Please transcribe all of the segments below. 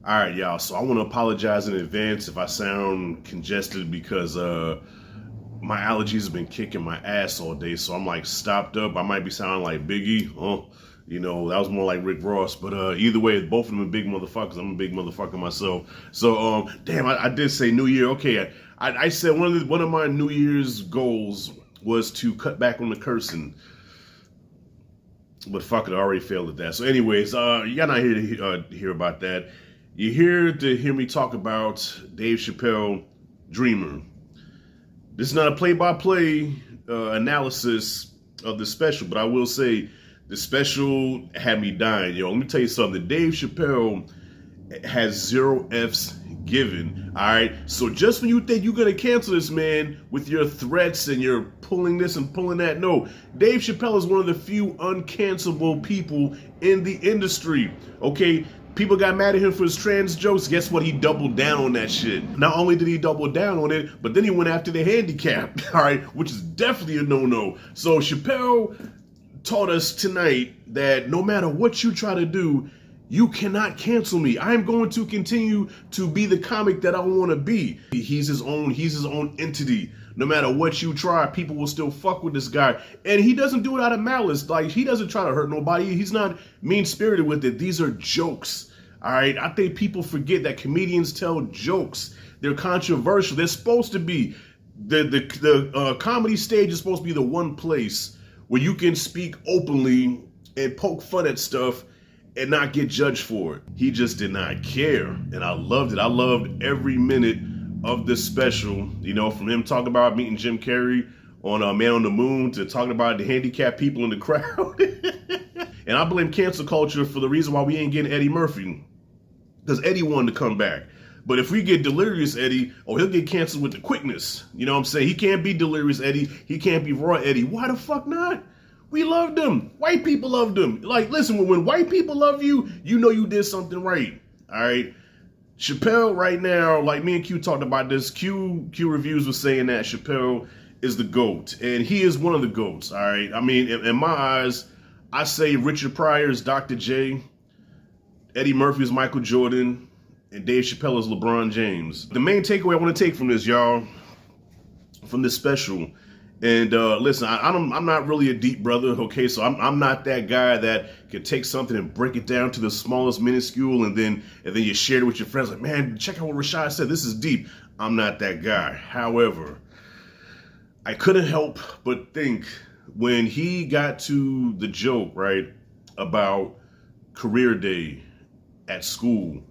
All right, y'all. So I want to apologize in advance if I sound congested because my allergies have been kicking my ass all day. So I'm like stopped up. I might be sounding like Biggie. Oh, that was more like Rick Ross. But either way, both of them are big motherfuckers. I'm a big motherfucker myself. So damn, I did say New Year. Okay, I said one of my New Year's goals was to cut back on the cursing. But fuck it, I already failed at that. So anyways, you're not here to hear about that. You're here to hear me talk about Dave Chappelle, Dreamer. This is not a play-by-play analysis of the special, but I will say the special had me dying. Yo, let me tell you something. Dave Chappelle has 0 F's given. All right. So just when you think you're gonna cancel this man with your threats and you're pulling this and pulling that, no. Dave Chappelle is one of the few uncancelable people in the industry. Okay. People got mad at him for his trans jokes. Guess what? He doubled down on that shit. Not only did he double down on it, but then he went after the handicap, all right, which is definitely a no-no. So Chappelle taught us tonight that no matter what you try to do, you cannot cancel me. I'm going to continue to be the comic that I want to be. He's his own entity. No matter what you try, people will still fuck with this guy. And he doesn't do it out of malice. Like, he doesn't try to hurt nobody. He's not mean-spirited with it. These are jokes. All right? I think people forget that comedians tell jokes. They're controversial. They're supposed to be. The comedy stage is supposed to be the one place where you can speak openly and poke fun at stuff and not get judged for it. He just did not care. And I loved it. I loved every minute of this special, from him talking about meeting Jim Carrey on Man on the Moon to talking about the handicapped people in the crowd. And I blame cancel culture for the reason why we ain't getting Eddie Murphy. Because Eddie wanted to come back. But if we get Delirious Eddie, he'll get canceled with the quickness. You know what I'm saying? He can't be Delirious Eddie. He can't be Raw Eddie. Why the fuck not? We loved him. White people loved him. Like, listen, when white people love you, you know you did something right. All right? Chappelle right now, like me and Q talked about this, Q Reviews was saying that Chappelle is the GOAT. And he is one of the GOATs, all right? I mean, in my eyes, I say Richard Pryor is Dr. J, Eddie Murphy is Michael Jordan, and Dave Chappelle is LeBron James. The main takeaway I want to take from this, y'all, from this special, and listen, I'm not really a deep brother, okay? So I'm not that guy that can take something and break it down to the smallest minuscule, and then you share it with your friends. Like, man, check out what Rashad said. This is deep. I'm not that guy. However, I couldn't help but think when he got to the joke, right, about career day at school.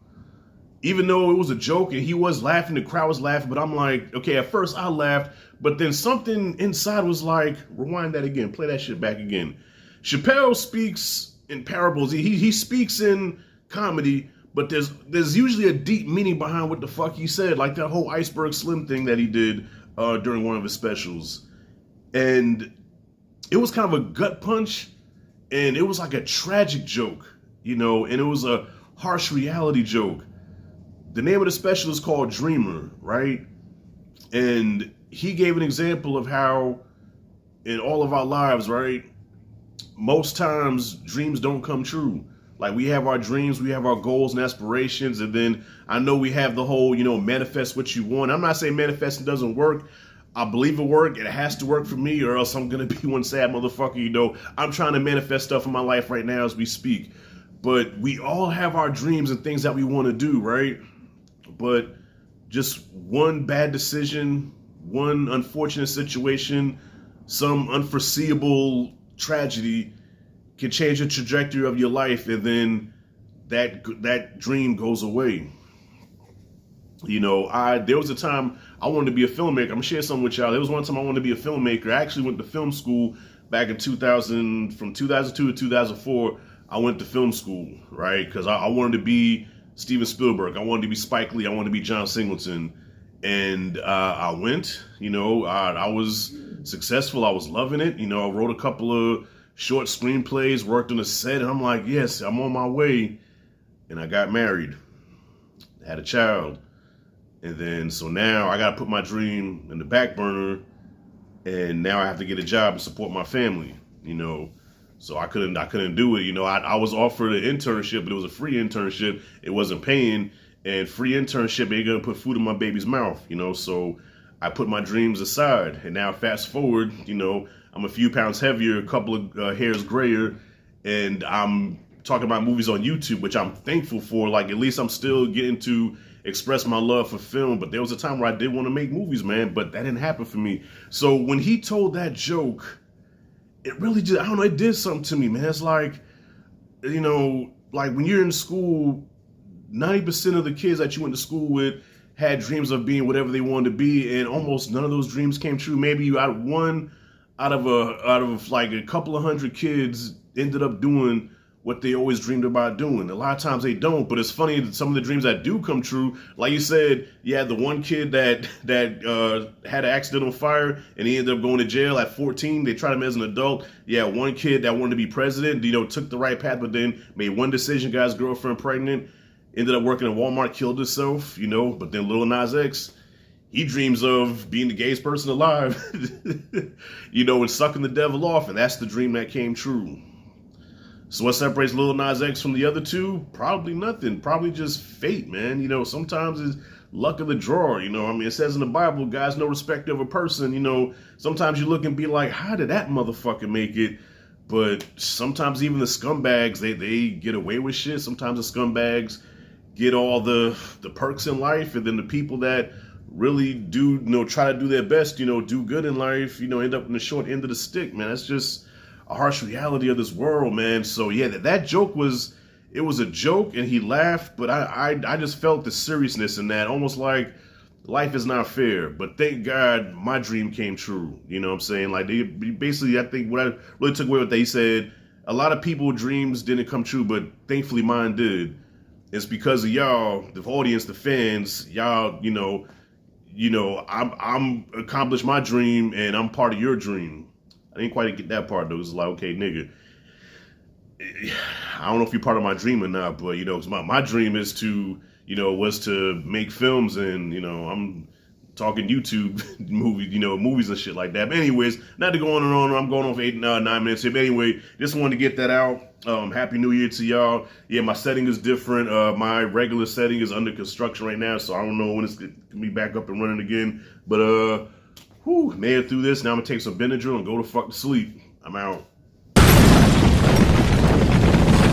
Even though it was a joke and he was laughing, the crowd was laughing, but I'm like, okay, at first I laughed, but then something inside was like, rewind that again, play that shit back again. Chappelle speaks in parables. He speaks in comedy, but there's usually a deep meaning behind what the fuck he said, like that whole Iceberg Slim thing that he did during one of his specials. And it was kind of a gut punch, and it was like a tragic joke, and it was a harsh reality joke. The name of the special is called Dreamer, right? And he gave an example of how in all of our lives, right, most times dreams don't come true. Like, we have our dreams, we have our goals and aspirations, and then I know we have the whole, manifest what you want. I'm not saying manifesting doesn't work. I believe it works. It has to work for me, or else I'm going to be one sad motherfucker, I'm trying to manifest stuff in my life right now as we speak. But we all have our dreams and things that we want to do, right? But just one bad decision, one unfortunate situation, some unforeseeable tragedy can change the trajectory of your life, and then that dream goes away. There was a time I wanted to be a filmmaker. I'm gonna share something with y'all. There was one time I wanted to be a filmmaker. I actually went to film school back in 2000, from 2002 to 2004. I went to film school, right? Because I wanted to be Steven Spielberg. I wanted to be Spike Lee. I wanted to be John Singleton. And I went, I was successful. I was loving it. I wrote a couple of short screenplays, worked on a set, and I'm like, yes, I'm on my way. And I got married, had a child. And then, so now I got to put my dream in the back burner, and now I have to get a job and support my family, So I couldn't do it. You know, I was offered an internship, but it was a free internship. It wasn't paying, and free internship ain't gonna put food in my baby's mouth. You know, so I put my dreams aside. And now fast forward, you know, I'm a few pounds heavier, a couple of hairs grayer, and I'm talking about movies on YouTube, which I'm thankful for. Like, at least I'm still getting to express my love for film. But there was a time where I did want to make movies, man, but that didn't happen for me. So when he told that joke, it really just, I don't know, it did something to me, man. It's like, you know, like when you're in school, 90% of the kids that you went to school with had dreams of being whatever they wanted to be, and almost none of those dreams came true. Maybe you had one out of like a couple of hundred kids ended up doing what they always dreamed about doing. A lot of times they don't, but it's funny that some of the dreams that do come true, like you said, you had the one kid that had an accident on fire and he ended up going to jail at 14. They tried him as an adult. Yeah, one kid that wanted to be president, you know, took the right path, but then made one decision, got his girlfriend pregnant, ended up working at Walmart, killed himself, you know. But then Lil Nas X, he dreams of being the gayest person alive, you know, and sucking the devil off, and that's the dream that came true. So what separates Lil Nas X from the other two? Probably nothing. Probably just fate, man. You know, sometimes it's luck of the drawer. You know, I mean, it says in the Bible, God's no respecter of a person. You know, sometimes you look and be like, how did that motherfucker make it? But sometimes even the scumbags, they get away with shit. Sometimes the scumbags get all the perks in life, and then the people that really do, you know, try to do their best, you know, do good in life, you know, end up in the short end of the stick, man. That's just a harsh reality of this world, man. So yeah, that joke was, it was a joke and he laughed, but I just felt the seriousness in that, almost like life is not fair. But thank God my dream came true. You know what I'm saying? Like, they basically, I think what I really took away with that, he said, a lot of people's dreams didn't come true, but thankfully mine did. It's because of y'all, the audience, the fans, y'all, you know, I'm accomplished my dream and I'm part of your dream. I didn't quite get that part though. It was like, okay, nigga, I don't know if you're part of my dream or not, but you know, my dream is to, you know, was to make films, and you know, I'm talking YouTube movies, you know, movies and shit like that. But anyways, not to go on and on. I'm going on for 9 minutes here. But anyway, just wanted to get that out. Happy New Year to y'all. Yeah, my setting is different. My regular setting is under construction right now, so I don't know when it's gonna be back up and running again. But made it through this. Now I'm gonna take some Benadryl and go to fuck to sleep. I'm out.